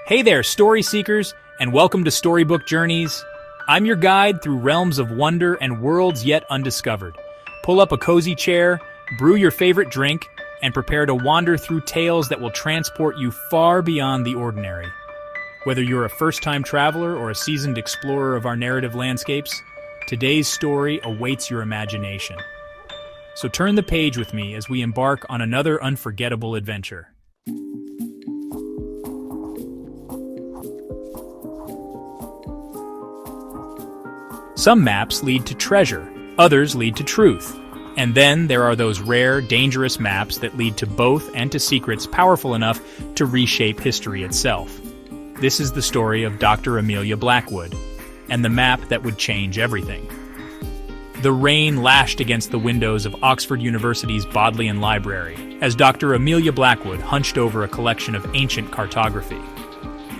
Hey there, story seekers, and welcome to Storybook Journeys. I'm your guide through realms of wonder and worlds yet undiscovered. Pull up a cozy chair, brew your favorite drink, and prepare to wander through tales that will transport you far beyond the ordinary. Whether you're a first-time traveler or a seasoned explorer of our narrative landscapes, today's story awaits your imagination. So turn the page with me as we embark on another unforgettable adventure. Some maps lead to treasure, others lead to truth. And then there are those rare, dangerous maps that lead to both and to secrets powerful enough to reshape history itself. This is the story of Dr. Amelia Blackwood, and the map that would change everything. The rain lashed against the windows of Oxford University's Bodleian Library as Dr. Amelia Blackwood hunched over a collection of ancient cartography.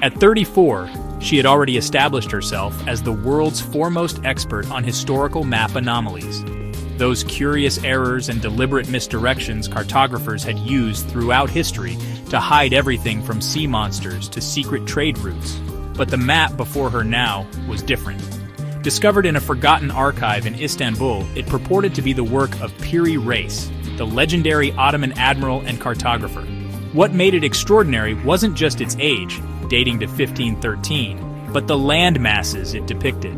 At 34, she had already established herself as the world's foremost expert on historical map anomalies. Those curious errors and deliberate misdirections cartographers had used throughout history to hide everything from sea monsters to secret trade routes. But the map before her now was different. Discovered in a forgotten archive in Istanbul, it purported to be the work of Piri Reis, the legendary Ottoman admiral and cartographer. What made it extraordinary wasn't just its age, dating to 1513, but the land masses it depicted.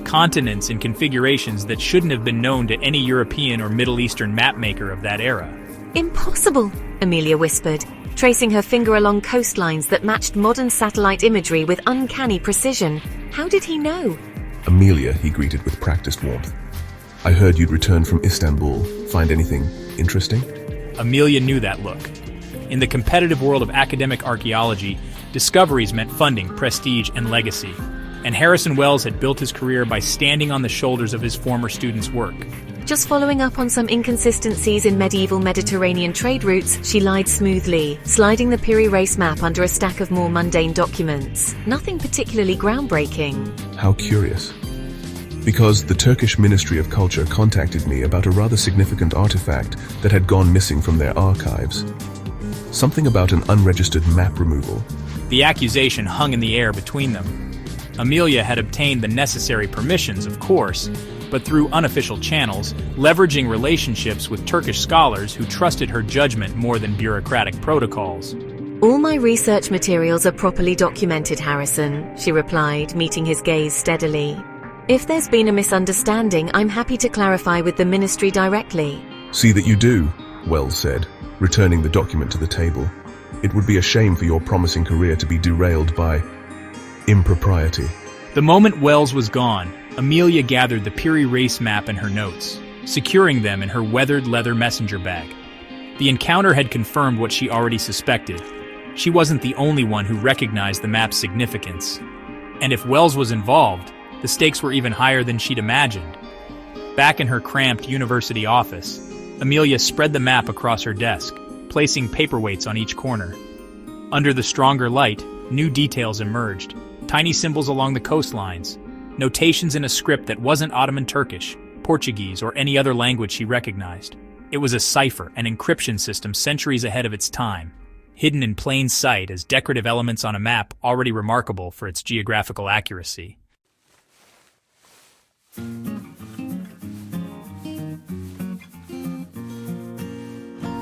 Continents and configurations that shouldn't have been known to any European or Middle Eastern mapmaker of that era. Impossible, Amelia whispered, tracing her finger along coastlines that matched modern satellite imagery with uncanny precision. How did he know? Amelia, he greeted with practiced warmth. I heard you'd returned from Istanbul. Find anything interesting? Amelia knew that look. In the competitive world of academic archaeology, discoveries meant funding, prestige, and legacy. And Harrison Wells had built his career by standing on the shoulders of his former students' work. Just following up on some inconsistencies in medieval Mediterranean trade routes, she lied smoothly, sliding the Piri Reis map under a stack of more mundane documents. Nothing particularly groundbreaking. How curious. Because the Turkish Ministry of Culture contacted me about a rather significant artifact that had gone missing from their archives. Something about an unregistered map removal. The accusation hung in the air between them. Amelia had obtained the necessary permissions, of course, but through unofficial channels, leveraging relationships with Turkish scholars who trusted her judgment more than bureaucratic protocols. All my research materials are properly documented, Harrison, she replied, meeting his gaze steadily. If there's been a misunderstanding, I'm happy to clarify with the ministry directly. See that you do, Wells said, returning the document to the table. It would be a shame for your promising career to be derailed by impropriety. The moment Wells was gone, Amelia gathered the Piri Reis map and her notes, securing them in her weathered leather messenger bag. The encounter had confirmed what she already suspected. She wasn't the only one who recognized the map's significance. And if Wells was involved, the stakes were even higher than she'd imagined. Back in her cramped university office, Amelia spread the map across her desk, placing paperweights on each corner. Under the stronger light, new details emerged. Tiny symbols along the coastlines, notations in a script that wasn't Ottoman Turkish, Portuguese, or any other language she recognized. It was a cipher, an encryption system centuries ahead of its time, hidden in plain sight as decorative elements on a map already remarkable for its geographical accuracy.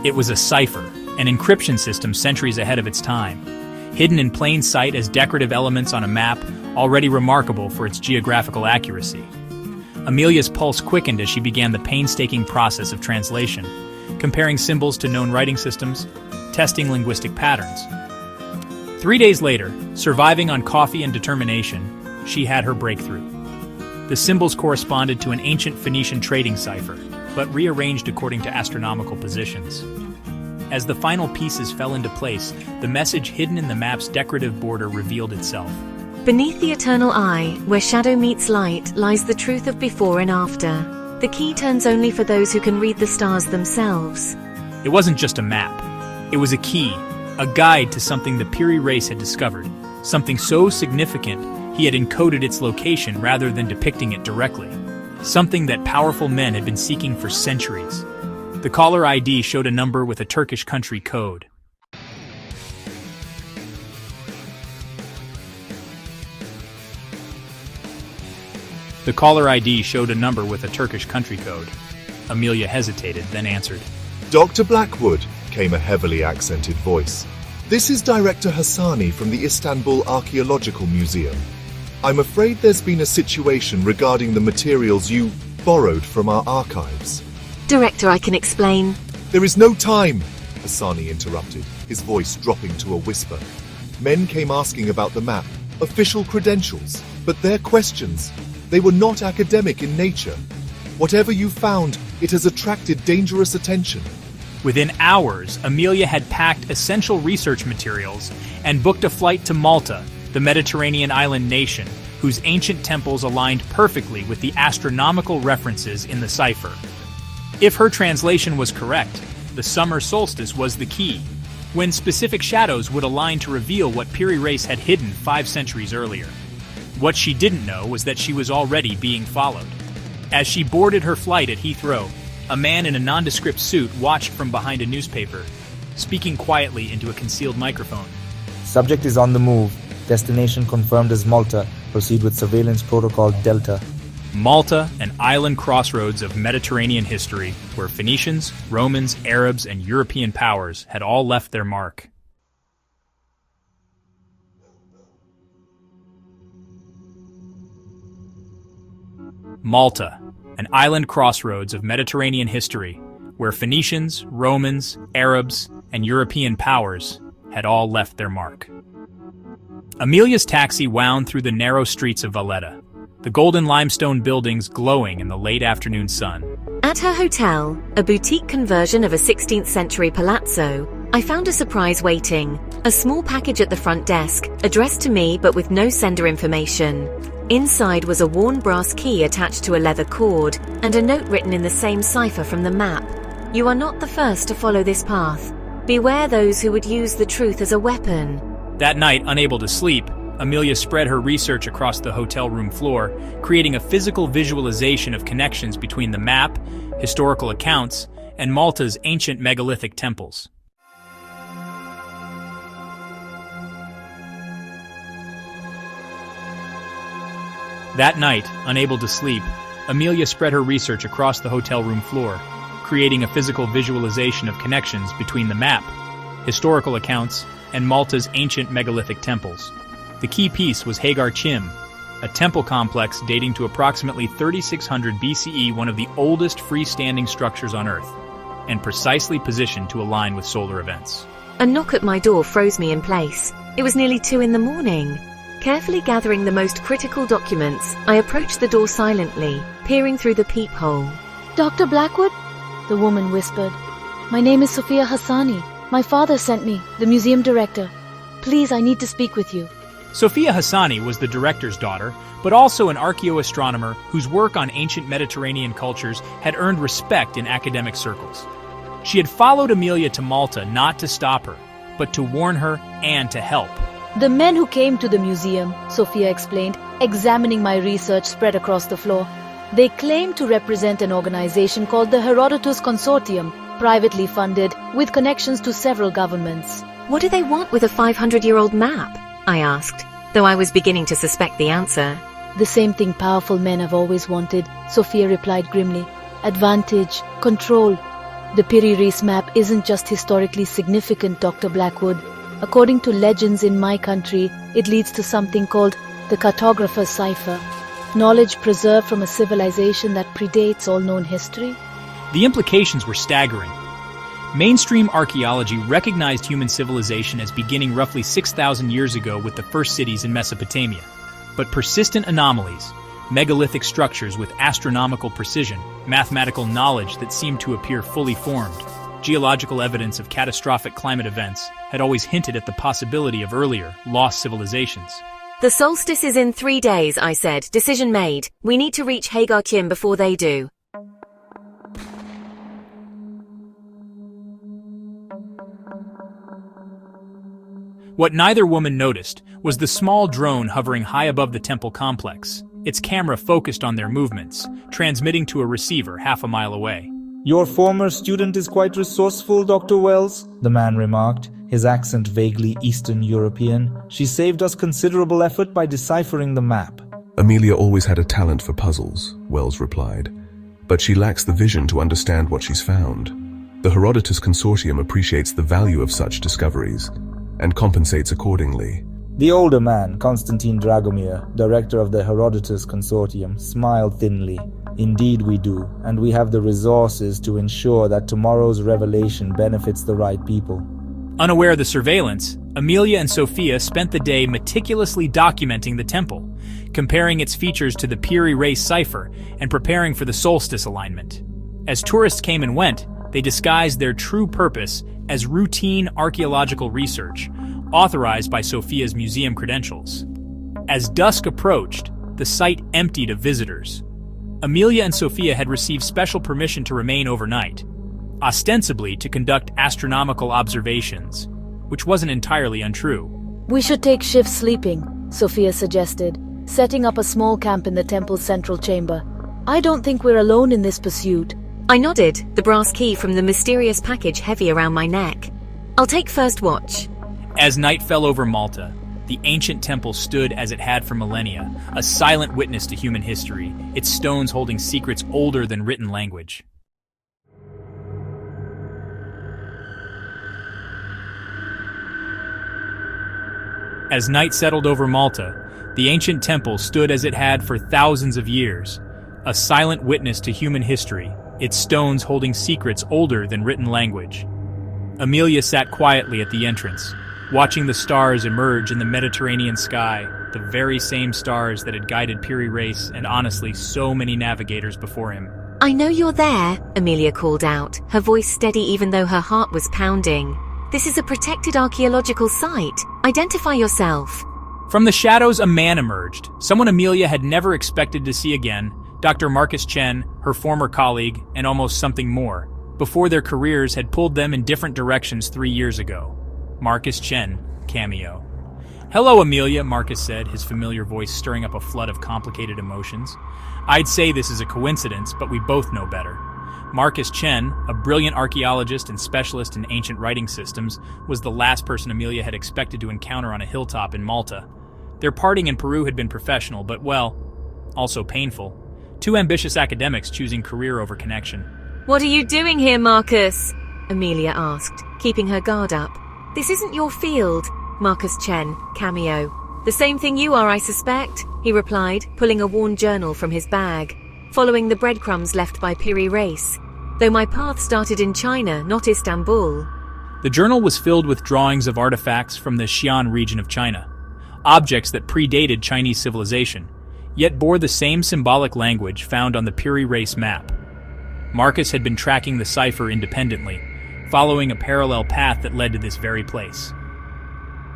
It was a cipher, an encryption system centuries ahead of its time, hidden in plain sight as decorative elements on a map already remarkable for its geographical accuracy. Amelia's pulse quickened as she began the painstaking process of translation, comparing symbols to known writing systems, testing linguistic patterns. 3 days later, surviving on coffee and determination, she had her breakthrough. The symbols corresponded to an ancient Phoenician trading cipher, but rearranged according to astronomical positions. As the final pieces fell into place, the message hidden in the map's decorative border revealed itself. Beneath the eternal eye, where shadow meets light, lies the truth of before and after. The key turns only for those who can read the stars themselves. It wasn't just a map. It was a key, a guide to something the Piri Reis had discovered, something so significant he had encoded its location rather than depicting it directly. Something that powerful men had been seeking for centuries. The caller ID showed a number with a Turkish country code. The caller ID showed a number with a Turkish country code. Amelia hesitated, then answered. Dr. Blackwood, came a heavily accented voice. This is Director Hasani from the Istanbul Archaeological Museum. I'm afraid there's been a situation regarding the materials you borrowed from our archives. Director, I can explain. There is no time, Hasani interrupted, his voice dropping to a whisper. Men came asking about the map, official credentials, but their questions, they were not academic in nature. Whatever you found, it has attracted dangerous attention. Within hours, Amelia had packed essential research materials and booked a flight to Malta, the Mediterranean island nation, whose ancient temples aligned perfectly with the astronomical references in the Cipher. If her translation was correct, the summer solstice was the key, when specific shadows would align to reveal what Piri Reis had hidden 5 centuries earlier. What she didn't know was that she was already being followed. As she boarded her flight at Heathrow, a man in a nondescript suit watched from behind a newspaper, speaking quietly into a concealed microphone. Subject is on the move. Destination confirmed as Malta. Proceed with surveillance protocol Delta. Malta, an island crossroads of Mediterranean history, where Phoenicians, Romans, Arabs, and European powers had all left their mark. Malta, an island crossroads of Mediterranean history, where Phoenicians, Romans, Arabs, and European powers had all left their mark. Amelia's taxi wound through the narrow streets of Valletta, the golden limestone buildings glowing in the late afternoon sun. At her hotel, a boutique conversion of a 16th century palazzo, I found a surprise waiting. A small package at the front desk, addressed to me but with no sender information. Inside was a worn brass key attached to a leather cord, and a note written in the same cipher from the map. You are not the first to follow this path. Beware those who would use the truth as a weapon. That night, unable to sleep, Amelia spread her research across the hotel room floor, creating a physical visualization of connections between the map, historical accounts, and Malta's ancient megalithic temples. That night, unable to sleep, Amelia spread her research across the hotel room floor, creating a physical visualization of connections between the map, historical accounts, and Malta's ancient megalithic temples. The key piece was Hagar Chim, a temple complex dating to approximately 3600 BCE, one of the oldest freestanding structures on Earth, and precisely positioned to align with solar events. A knock at my door froze me in place. It was nearly 2 a.m. Carefully gathering the most critical documents, I approached the door silently, peering through the peephole. Dr. Blackwood? The woman whispered. My name is Sofia Hasani. My father sent me, the museum director. Please, I need to speak with you. Sofia Hasani was the director's daughter, but also an archaeoastronomer whose work on ancient Mediterranean cultures had earned respect in academic circles. She had followed Amelia to Malta not to stop her, but to warn her and to help. The men who came to the museum, Sofia explained, examining my research spread across the floor. They claim to represent an organization called the Herodotus Consortium, privately funded, with connections to several governments. What do they want with a 500-year-old map? I asked, though I was beginning to suspect the answer. The same thing powerful men have always wanted, Sofia replied grimly. Advantage, control. The Piri Reis map isn't just historically significant, Dr. Blackwood. According to legends in my country, it leads to something called the cartographer's cipher. Knowledge preserved from a civilization that predates all known history. The implications were staggering. Mainstream archaeology recognized human civilization as beginning roughly 6,000 years ago with the first cities in Mesopotamia. But persistent anomalies, megalithic structures with astronomical precision, mathematical knowledge that seemed to appear fully formed, geological evidence of catastrophic climate events had always hinted at the possibility of earlier, lost civilizations. The solstice is in 3 days, I said. Decision made. We need to reach Hagar Chim before they do. What neither woman noticed was the small drone hovering high above the temple complex, its camera focused on their movements, transmitting to a receiver half a mile away. Your former student is quite resourceful, Dr. Wells, the man remarked, his accent vaguely Eastern European. She saved us considerable effort by deciphering the map. Amelia always had a talent for puzzles, Wells replied, but she lacks the vision to understand what she's found. The Herodotus Consortium appreciates the value of such discoveries and compensates accordingly. The older man, Constantine Dragomir, director of the Herodotus Consortium, smiled thinly. Indeed we do, and we have the resources to ensure that tomorrow's revelation benefits the right people. Unaware of the surveillance, Amelia and Sofia spent the day meticulously documenting the temple, comparing its features to the Piri Reis cipher and preparing for the solstice alignment. As tourists came and went, they disguised their true purpose as routine archaeological research, authorized by Sofia's museum credentials. As dusk approached, the site emptied of visitors. Amelia and Sofia had received special permission to remain overnight, ostensibly to conduct astronomical observations, which wasn't entirely untrue. We should take shifts sleeping, Sofia suggested, setting up a small camp in the temple's central chamber. I don't think we're alone in this pursuit. I nodded, the brass key from the mysterious package heavy around my neck. I'll take first watch. As night fell over Malta, the ancient temple stood as it had for millennia, a silent witness to human history, its stones holding secrets older than written language. As night settled over Malta, the ancient temple stood as it had for thousands of years, a silent witness to human history, its stones holding secrets older than written language. Amelia sat quietly at the entrance, watching the stars emerge in the Mediterranean sky, the very same stars that had guided Piri Reis and honestly so many navigators before him. I know you're there, Amelia called out, her voice steady even though her heart was pounding. This is a protected archaeological site. Identify yourself. From the shadows, a man emerged, someone Amelia had never expected to see again, Dr. Marcus Chen, her former colleague, and almost something more, before their careers had pulled them in different directions 3 years ago. Marcus Chen, cameo. Hello, Amelia, Marcus said, his familiar voice stirring up a flood of complicated emotions. I'd say this is a coincidence, but we both know better. Marcus Chen, a brilliant archaeologist and specialist in ancient writing systems, was the last person Amelia had expected to encounter on a hilltop in Malta. Their parting in Peru had been professional, but, well, also painful. Two ambitious academics choosing career over connection. What are you doing here, Marcus? Amelia asked, keeping her guard up. This isn't your field, Marcus Chen, cameo. The same thing you are, I suspect, he replied, pulling a worn journal from his bag, following the breadcrumbs left by Piri Reis, though my path started in China, not Istanbul. The journal was filled with drawings of artifacts from the Xi'an region of China, objects that predated Chinese civilization, yet bore the same symbolic language found on the Piri Reis map. Marcus had been tracking the cipher independently, following a parallel path that led to this very place.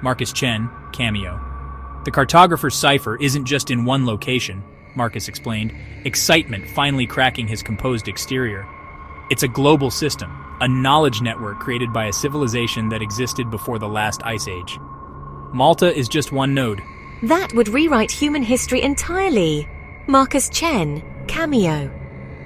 Marcus Chen, cameo. The cartographer's cipher isn't just in one location, Marcus explained, excitement finally cracking his composed exterior. It's a global system, a knowledge network created by a civilization that existed before the last ice age. Malta is just one node. That would rewrite human history entirely. Marcus Chen, cameo.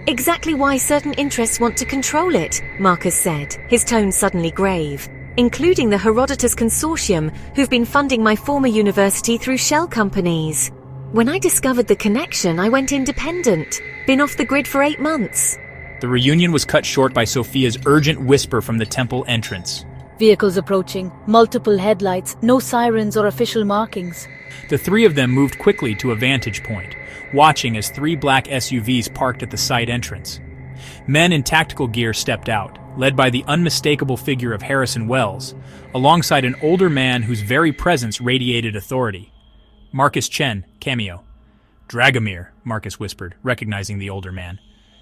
Exactly why certain interests want to control it, Marcus said, his tone suddenly grave. Including the Herodotus Consortium, who've been funding my former university through shell companies. When I discovered the connection, I went independent. Been off the grid for 8 months. The reunion was cut short by Sofia's urgent whisper from the temple entrance. Vehicles approaching, multiple headlights, no sirens or official markings. The three of them moved quickly to a vantage point, watching as 3 black SUVs parked at the site entrance. Men in tactical gear stepped out, led by the unmistakable figure of Harrison Wells, alongside an older man whose very presence radiated authority. Marcus Chen, cameo. Dragomir, Marcus whispered, recognizing the older man.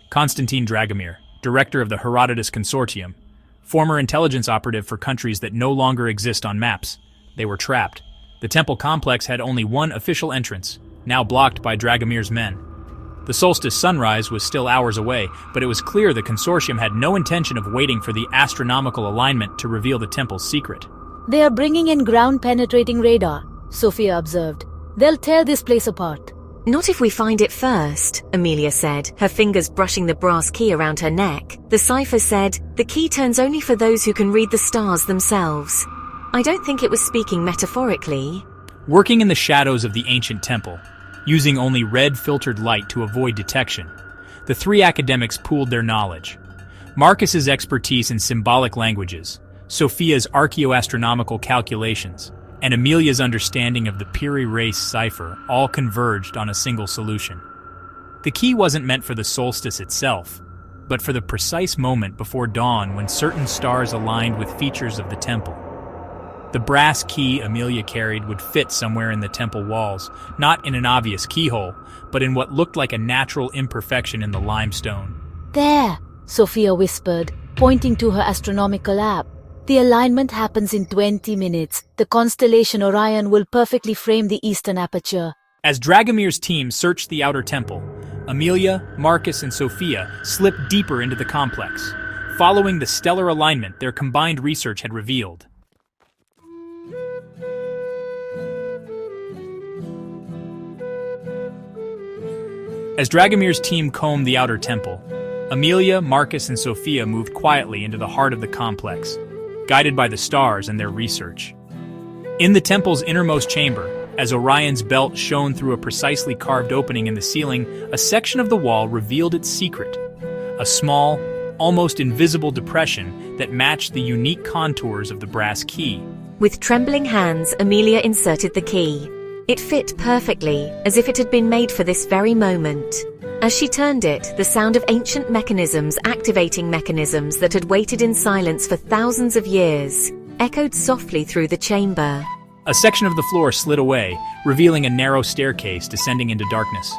Constantine Dragomir, director of the Herodotus Consortium, former intelligence operative for countries that no longer exist on maps. They were trapped. The temple complex had only one official entrance, now blocked by Dragomir's men. The solstice sunrise was still hours away, but it was clear the consortium had no intention of waiting for the astronomical alignment to reveal the temple's secret. They are bringing in ground-penetrating radar, Sofia observed. They'll tear this place apart. Not if we find it first, Amelia said, her fingers brushing the brass key around her neck. The cipher said, the key turns only for those who can read the stars themselves. I don't think it was speaking metaphorically. Working in the shadows of the ancient temple, using only red-filtered light to avoid detection. The three academics pooled their knowledge. Marcus's expertise in symbolic languages, Sofia's archaeoastronomical calculations, and Amelia's understanding of the Piri-Reis cipher all converged on a single solution. The key wasn't meant for the solstice itself, but for the precise moment before dawn when certain stars aligned with features of the temple. The brass key Amelia carried would fit somewhere in the temple walls, not in an obvious keyhole, but in what looked like a natural imperfection in the limestone. There, Sofia whispered, pointing to her astronomical app. The alignment happens in 20 minutes. The constellation Orion will perfectly frame the eastern aperture. As Dragomir's team searched the outer temple, Amelia, Marcus, and Sofia slipped deeper into the complex, following the stellar alignment their combined research had revealed. As Dragomir's team combed the outer temple, Amelia, Marcus, and Sofia moved quietly into the heart of the complex, guided by the stars and their research. In the temple's innermost chamber, as Orion's belt shone through a precisely carved opening in the ceiling, a section of the wall revealed its secret. A small, almost invisible depression that matched the unique contours of the brass key. With trembling hands, Amelia inserted the key. It fit perfectly, as if it had been made for this very moment. As she turned it, the sound of ancient mechanisms activating mechanisms that had waited in silence for thousands of years echoed softly through the chamber. A section of the floor slid away, revealing a narrow staircase descending into darkness.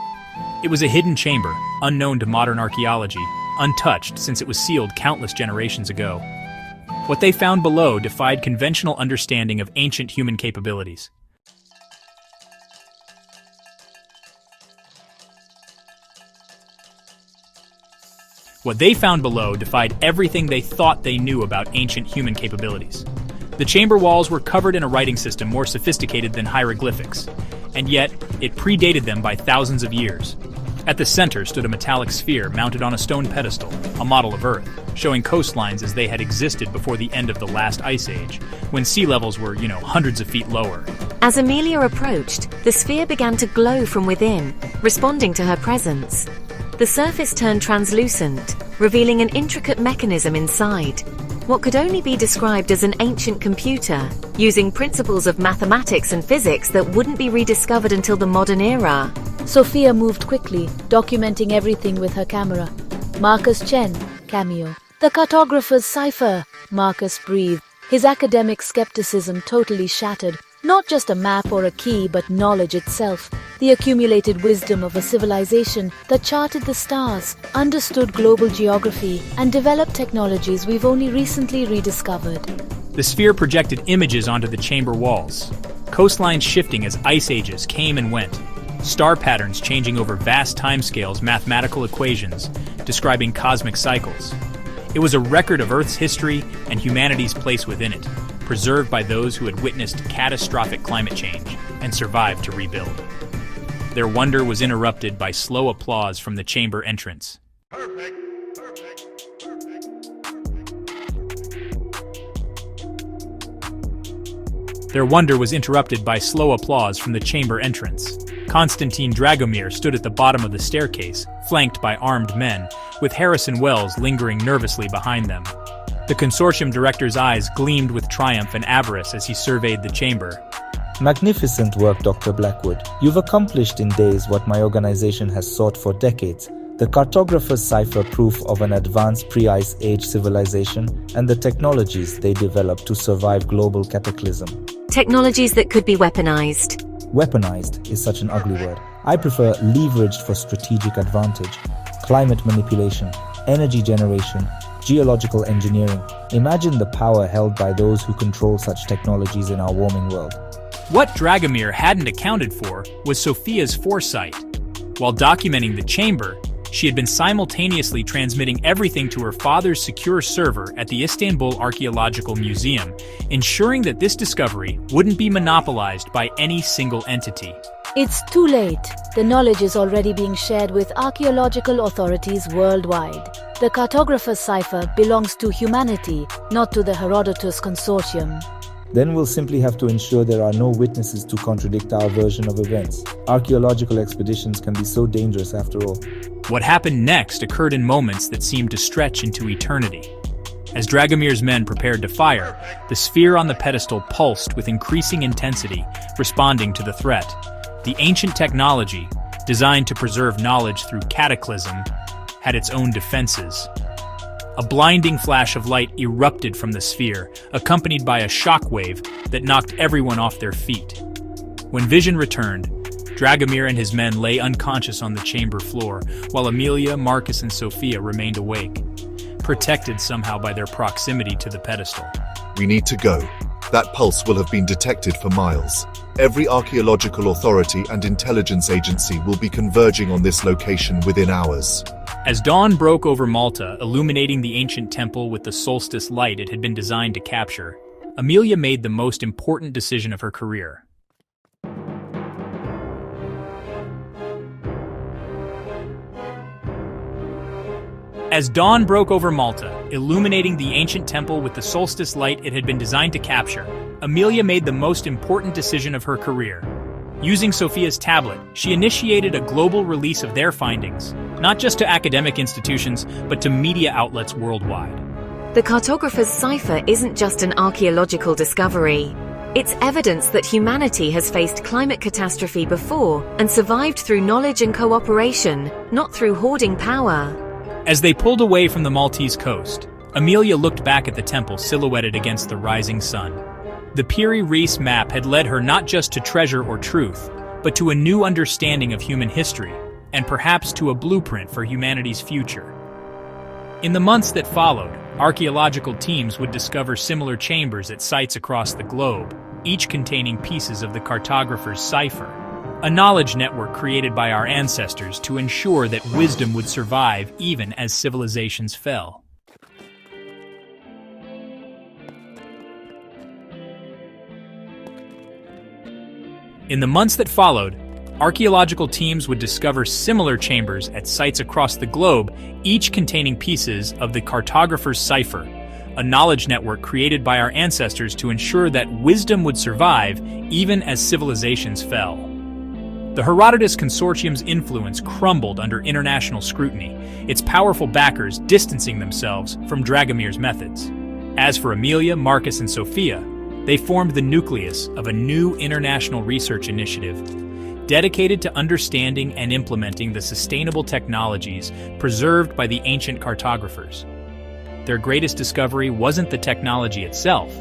It was a hidden chamber, unknown to modern archaeology, untouched since it was sealed countless generations ago. What they found below defied conventional understanding of ancient human capabilities. What they found below defied everything they thought they knew about ancient human capabilities. The chamber walls were covered in a writing system more sophisticated than hieroglyphics, and yet it predated them by thousands of years. At the center stood a metallic sphere mounted on a stone pedestal, a model of Earth, showing coastlines as they had existed before the end of the last ice age, when sea levels were, hundreds of feet lower. As Amelia approached, the sphere began to glow from within, responding to her presence. The surface turned translucent, revealing an intricate mechanism inside. What could only be described as an ancient computer, using principles of mathematics and physics that wouldn't be rediscovered until the modern era. Sofia moved quickly, documenting everything with her camera. Marcus Chen, cameo. The cartographer's cipher, Marcus breathed, his academic skepticism totally shattered. Not just a map or a key, but knowledge itself. The accumulated wisdom of a civilization that charted the stars, understood global geography, and developed technologies we've only recently rediscovered. The sphere projected images onto the chamber walls, coastlines shifting as ice ages came and went, star patterns changing over vast timescales, mathematical equations describing cosmic cycles. It was a record of Earth's history and humanity's place within it, preserved by those who had witnessed catastrophic climate change and survived to rebuild. Their wonder was interrupted by slow applause from the chamber entrance. Perfect. Their wonder was interrupted by slow applause from the chamber entrance. Constantine Dragomir stood at the bottom of the staircase, flanked by armed men, with Harrison Wells lingering nervously behind them. The consortium director's eyes gleamed with triumph and avarice as he surveyed the chamber. Magnificent work, Dr. Blackwood. You've accomplished in days what my organization has sought for decades. The cartographer's cipher proof of an advanced pre-ice age civilization and the technologies they developed to survive global cataclysm. Technologies that could be weaponized. Weaponized is such an ugly word. I prefer leveraged for strategic advantage. Climate manipulation, energy generation, geological engineering. Imagine the power held by those who control such technologies in our warming world. What Dragomir hadn't accounted for was Sofia's foresight. While documenting the chamber, she had been simultaneously transmitting everything to her father's secure server at the Istanbul Archaeological Museum, ensuring that this discovery wouldn't be monopolized by any single entity. It's too late. The knowledge is already being shared with archaeological authorities worldwide. The cartographer's cipher belongs to humanity, not to the Herodotus Consortium. Then we'll simply have to ensure there are no witnesses to contradict our version of events. Archaeological expeditions can be so dangerous after all. What happened next occurred in moments that seemed to stretch into eternity. As Dragomir's men prepared to fire, the sphere on the pedestal pulsed with increasing intensity, responding to the threat. The ancient technology, designed to preserve knowledge through cataclysm, had its own defenses. A blinding flash of light erupted from the sphere, accompanied by a shockwave that knocked everyone off their feet. When vision returned, Dragomir and his men lay unconscious on the chamber floor, while Amelia, Marcus, and Sofia remained awake, protected somehow by their proximity to the pedestal. We need to go. That pulse will have been detected for miles. Every archaeological authority and intelligence agency will be converging on this location within hours. As dawn broke over Malta, illuminating the ancient temple with the solstice light it had been designed to capture, Amelia made the most important decision of her career. As dawn broke over Malta, illuminating the ancient temple with the solstice light it had been designed to capture, Amelia made the most important decision of her career. Using Sofia's tablet, she initiated a global release of their findings, not just to academic institutions, but to media outlets worldwide. The cartographer's cipher isn't just an archaeological discovery. It's evidence that humanity has faced climate catastrophe before and survived through knowledge and cooperation, not through hoarding power. As they pulled away from the Maltese coast, Amelia looked back at the temple silhouetted against the rising sun. The Piri-Reis map had led her not just to treasure or truth, but to a new understanding of human history, and perhaps to a blueprint for humanity's future. In the months that followed, archaeological teams would discover similar chambers at sites across the globe, each containing pieces of the cartographer's cipher, a knowledge network created by our ancestors to ensure that wisdom would survive even as civilizations fell. In the months that followed, archaeological teams would discover similar chambers at sites across the globe, each containing pieces of the cartographer's cipher, a knowledge network created by our ancestors to ensure that wisdom would survive even as civilizations fell. The Herodotus Consortium's influence crumbled under international scrutiny, its powerful backers distancing themselves from Dragomir's methods. As for Amelia, Marcus, and Sofia, they formed the nucleus of a new international research initiative dedicated to understanding and implementing the sustainable technologies preserved by the ancient cartographers. Their greatest discovery wasn't the technology itself,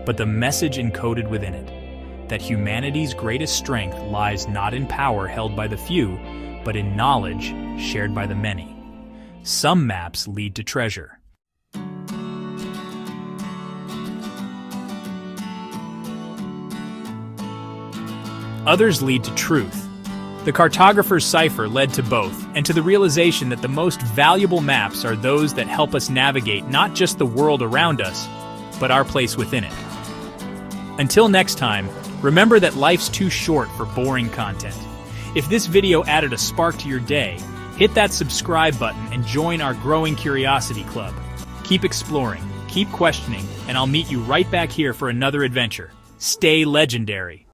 but the message encoded within it, that humanity's greatest strength lies not in power held by the few, but in knowledge shared by the many. Some maps lead to treasure. Others lead to truth. The cartographer's cipher led to both, and to the realization that the most valuable maps are those that help us navigate not just the world around us, but our place within it. Until next time, remember that life's too short for boring content. If this video added a spark to your day, hit that subscribe button and join our growing curiosity club. Keep exploring, keep questioning, and I'll meet you right back here for another adventure. Stay legendary.